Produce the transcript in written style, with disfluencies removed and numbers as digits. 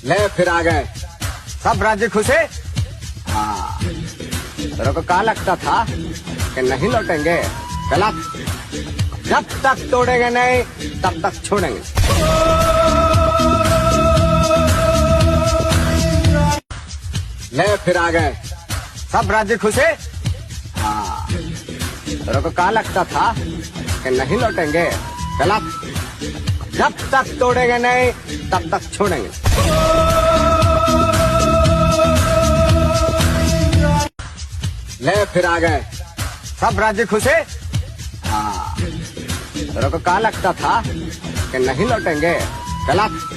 ले फिर आ गए सब राज्य खुश है। हाँ, तेरे को क्या लगता था कि नहीं लौटेंगे? गलत। जब तक तोड़ेंगे नहीं तब तक छोड़ेंगे। ले फिर आ गए सब राज्य खुश है। हाँ, तेरे को क्या लगता था कि नहीं लौटेंगे? गलत। जब तक तोड़ेंगे नहीं तब तक छोड़ेंगे। ले फिर आ गए सब राज्य खुश है। हाँ, तेरे को क्या लगता था कि नहीं लौटेंगे? गलत।